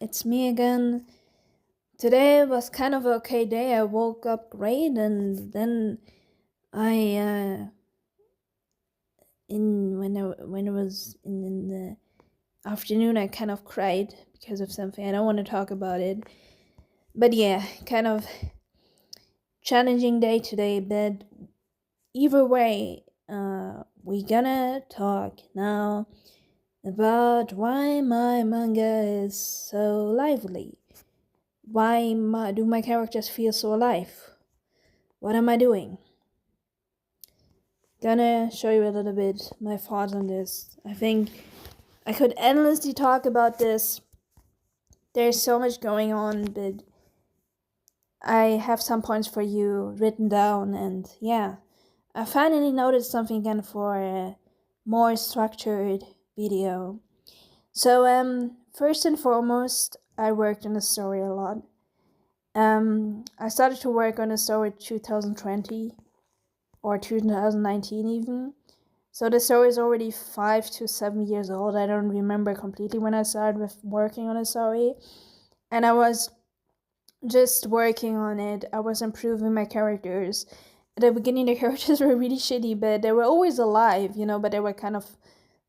It's me again. Today was kind of an okay day. I woke up great, and then I in when it was in the afternoon, I kind of cried because of something. I don't want to talk about it, but yeah, kind of challenging day today. But either way, we gonna talk now about why my manga is so lively. Why do my characters feel so alive? What am I doing? Gonna show you a little bit my thoughts on this. I think I could endlessly talk about this. There's so much going on, but I have some points for you written down, and yeah, I finally noticed something again for a more structured video. So, first and foremost, I worked on the story a lot. I started to work on the story 2020 or 2019 even. So the story is already 5 to 7 years old. I don't remember completely when I started with working on the story. And I was just working on it. I was improving my characters. At the beginning, the characters were really shitty, but they were always alive, but they were kind of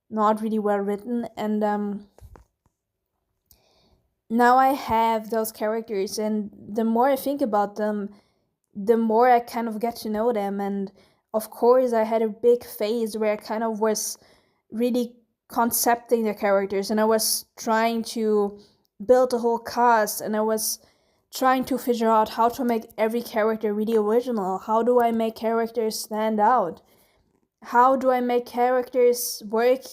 not really well written. And now I have those characters, and the more I think about them, the more I kind of get to know them. And of course, I had a big phase where I kind of was really concepting the characters, and I was trying to build a whole cast, and I was trying to figure out how to make every character really original. How do I make characters stand out? How do I make characters work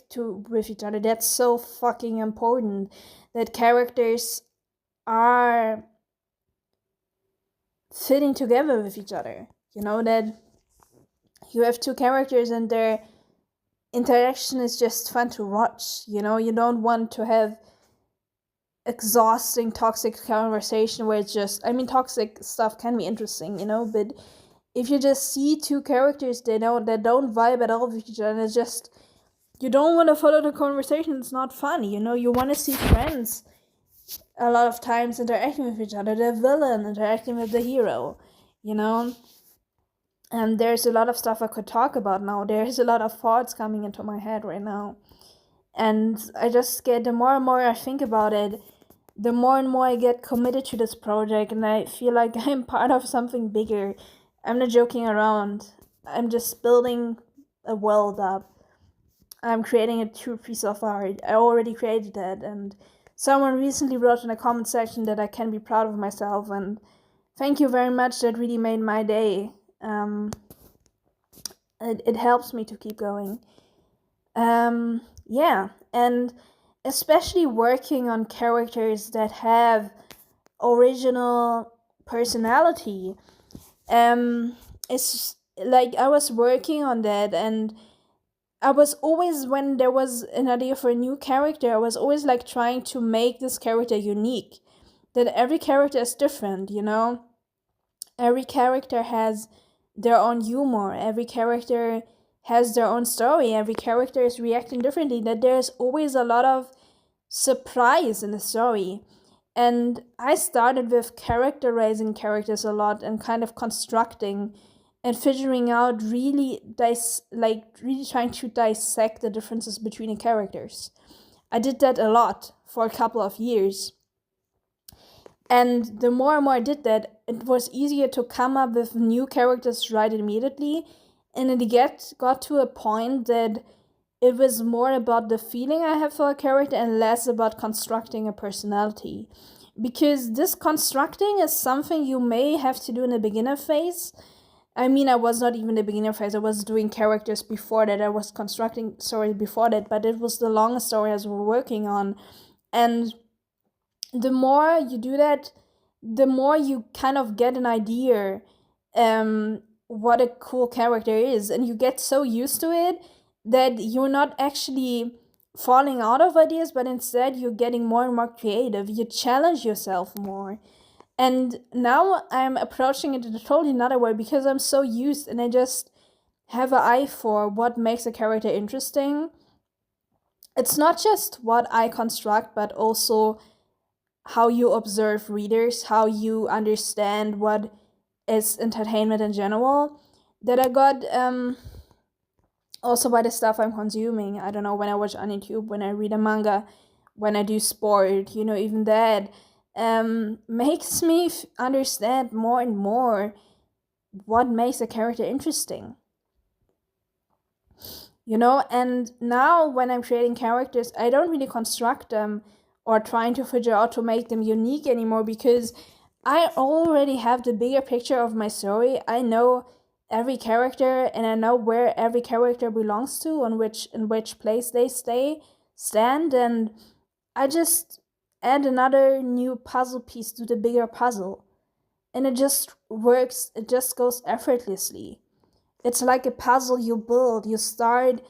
with each other? That's so fucking important, that characters are fitting together with each other. That you have two characters and their interaction is just fun to watch. You don't want to have exhausting toxic conversation where it's just, toxic stuff can be interesting, but if you just see two characters that don't vibe at all with each other, it's just, you don't want to follow the conversation. It's not fun. You want to see friends a lot of times interacting with each other, the villain interacting with the hero, and there's a lot of stuff I could talk about now. There's a lot of thoughts coming into my head right now, and I just get, the more and more I think about it, the more and more I get committed to this project, and I feel like I'm part of something bigger. I'm not joking around. I'm just building a world up. I'm creating a true piece of art. I already created that, and someone recently wrote in a comment section that I can be proud of myself, and thank you very much. That really made my day. It helps me to keep going. Yeah, and especially working on characters that have original personality. It's like I was working on that, and I was always, when there was an idea for a new character, I was always like trying to make this character unique. That every character is different, Every character has their own humor. Every character has their own story. Every character is reacting differently. That there's always a lot of surprise in the story. And I started with characterizing characters a lot and kind of constructing and figuring out, really really trying to dissect the differences between the characters. I did that a lot for a couple of years. And the more and more I did that, it was easier to come up with new characters right immediately. And it got to a point that it was more about the feeling I have for a character and less about constructing a personality. Because this constructing is something you may have to do in the beginner phase. I was not even the beginner phase. I was doing characters before that. I was constructing stories before that, but it was the longest story I was working on. And the more you do that, the more you kind of get an idea what a cool character is, and you get so used to it that you're not actually falling out of ideas, but instead you're getting more and more creative. You challenge yourself more. And now I'm approaching it in a totally another way because I'm so used, and I just have an eye for what makes a character interesting. It's not just what I construct, but also how you observe readers, how you understand what is entertainment in general, that I got also by the stuff I'm consuming. I don't know, when I watch on YouTube, when I read a manga, when I do sport, even that makes me understand more and more what makes a character interesting. And now when I'm creating characters, I don't really construct them or trying to figure out to make them unique anymore, because I already have the bigger picture of my story. I know every character, and I know where every character belongs to, and in which place they stand, and I just add another new puzzle piece to the bigger puzzle. And it just works, it just goes effortlessly. It's like a puzzle you build. You start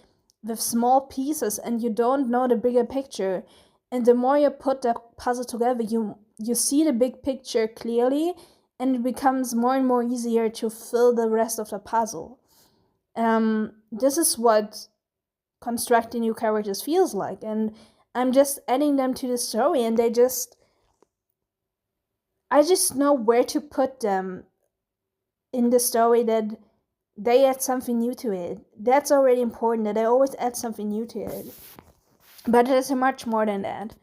with small pieces and you don't know the bigger picture. And the more you put the puzzle together, you see the big picture clearly, and it becomes more and more easier to fill the rest of the puzzle. This is what constructing new characters feels like, and I'm just adding them to the story, and I just know where to put them in the story, that they add something new to it. That's already important, that I always add something new to it. But there's much more than that.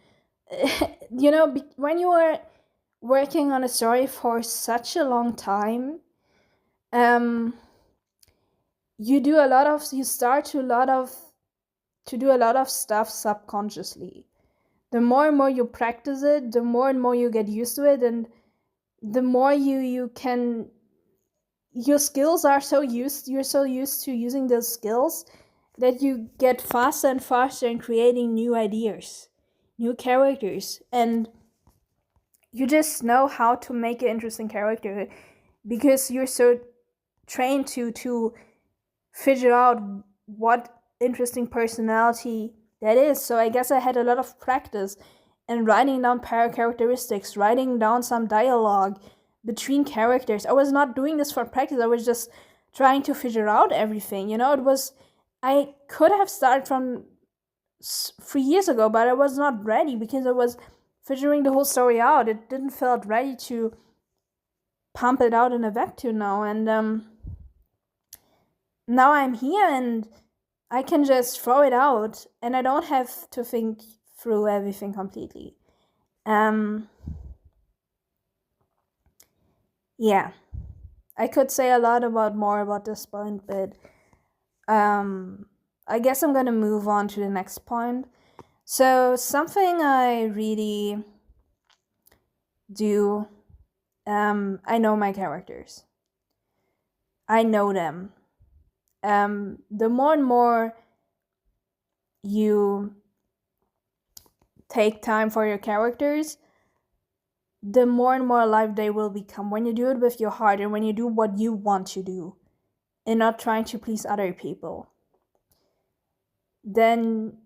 When you are working on a story for such a long time, you start to do a lot of stuff subconsciously. The more and more you practice it, the more and more you get used to it, and the more you can, your skills are you're so used to using those skills, that you get faster and faster in creating new ideas, new characters, and you just know how to make an interesting character, because you're so trained to figure out what interesting personality that is. So I guess I had a lot of practice in writing down characteristics, writing down some dialogue between characters. I was not doing this for practice. I was just trying to figure out everything. I could have started from 3 years ago, but I was not ready, because I was figuring the whole story out. It didn't feel ready to pump it out in a vacuum now. And now I'm here, and I can just throw it out, and I don't have to think through everything completely. Yeah, I could say a lot more about this point, but I guess I'm gonna move on to the next point. So something I really do, I know my characters. I know them. The more and more you take time for your characters, the more and more alive they will become. When you do it with your heart, and when you do what you want to do, and not trying to please other people, then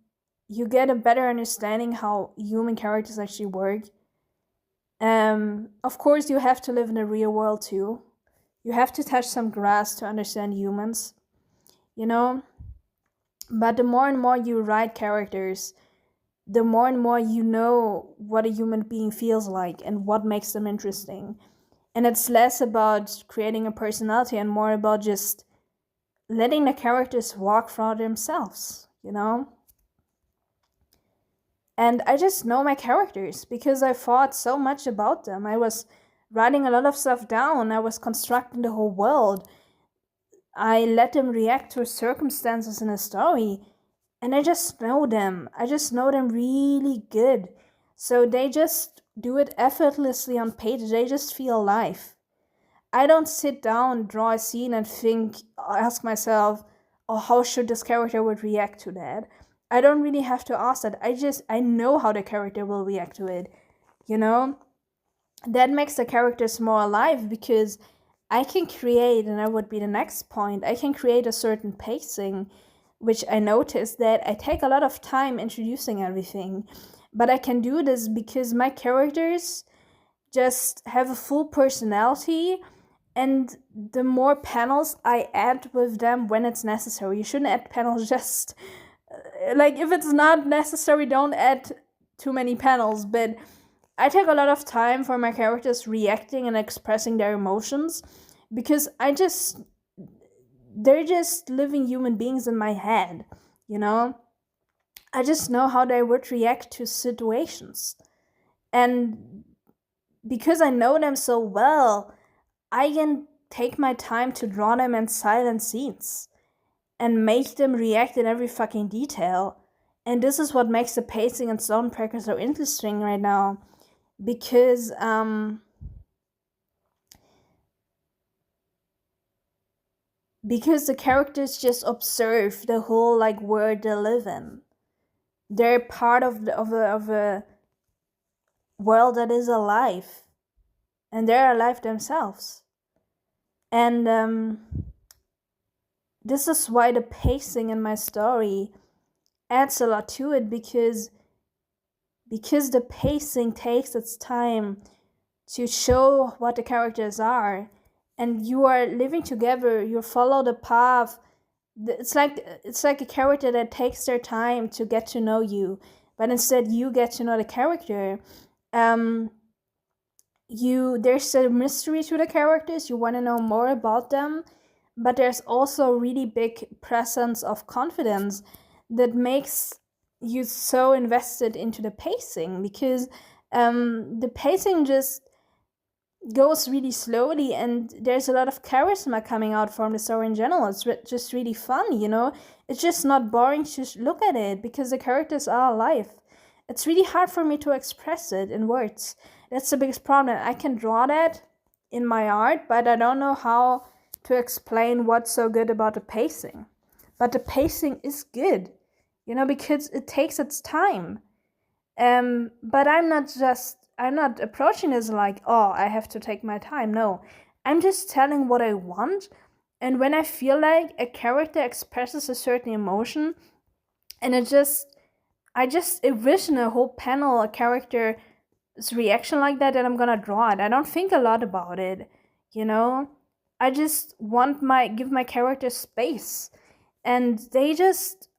you get a better understanding how human characters actually work. Of course, you have to live in the real world too. You have to touch some grass to understand humans, But the more and more you write characters, the more and more you know what a human being feels like and what makes them interesting. And it's less about creating a personality and more about just letting the characters walk for themselves, And I just know my characters because I thought so much about them. I was writing a lot of stuff down. I was constructing the whole world. I let them react to circumstances in a story. And I just know them. I just know them really good. So they just do it effortlessly on page. They just feel alive. I don't sit down, draw a scene, and ask myself, oh, how should this character would react to that? I don't really have to ask that. I know how the character will react to it, That makes the characters more alive, because I can create, and that would be the next point, I can create a certain pacing, which I noticed that I take a lot of time introducing everything. But I can do this because my characters just have a full personality, and the more panels I add with them when it's necessary. You shouldn't add panels just if it's not necessary, don't add too many panels, but I take a lot of time for my characters reacting and expressing their emotions, because they're just living human beings in my head, you know? I just know how they would react to situations. And because I know them so well, I can take my time to draw them in silent scenes and make them react in every fucking detail. And this is what makes the pacing in Stormbreaker so interesting right now. Because the characters just observe the whole like world they live in. They're part of a world that is alive, and they're alive themselves. And this is why the pacing in my story adds a lot to it, because the pacing takes its time to show what the characters are, and you are living together. You follow the path. It's like a character that takes their time to get to know you, but instead you get to know the character. There's a mystery to the characters. You want to know more about them, but there's also a really big presence of confidence that makes you so invested into the pacing, because the pacing just goes really slowly, and there's a lot of charisma coming out from the story in general. It's just really fun, you know? It's just not boring to look at it, because the characters are alive. It's really hard for me to express it in words. That's the biggest problem. I can draw that in my art, but I don't know how to explain what's so good about the pacing. But the pacing is good, you know, because it takes its time. But I'm not approaching this like, oh, I have to take my time. No, I'm just telling what I want. And when I feel like a character expresses a certain emotion, and I just envision a whole panel, a character's reaction like that, and I'm gonna draw it. I don't think a lot about it, you know? I just give my character space, and they just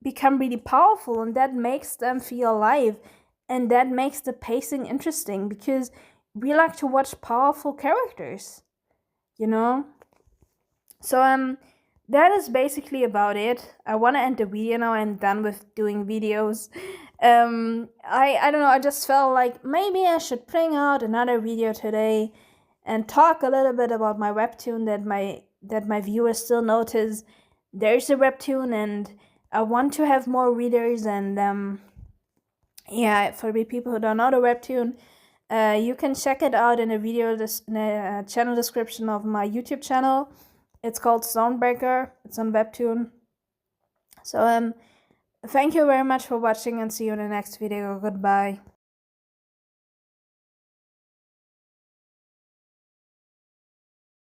become really powerful, and that makes them feel alive, and that makes the pacing interesting, because we like to watch powerful characters, you know? So that is basically about it. I want to end the video now. I'm done with doing videos. I don't know, I just felt like maybe I should bring out another video today and talk a little bit about my webtoon that my viewers still notice there's a webtoon, and I want to have more readers. And yeah, for the people who don't know the webtoon, you can check it out in a video in the channel description of my YouTube channel. It's called Stormbreaker. It's on webtoon. So thank you very much for watching, and see you in the next video. Goodbye.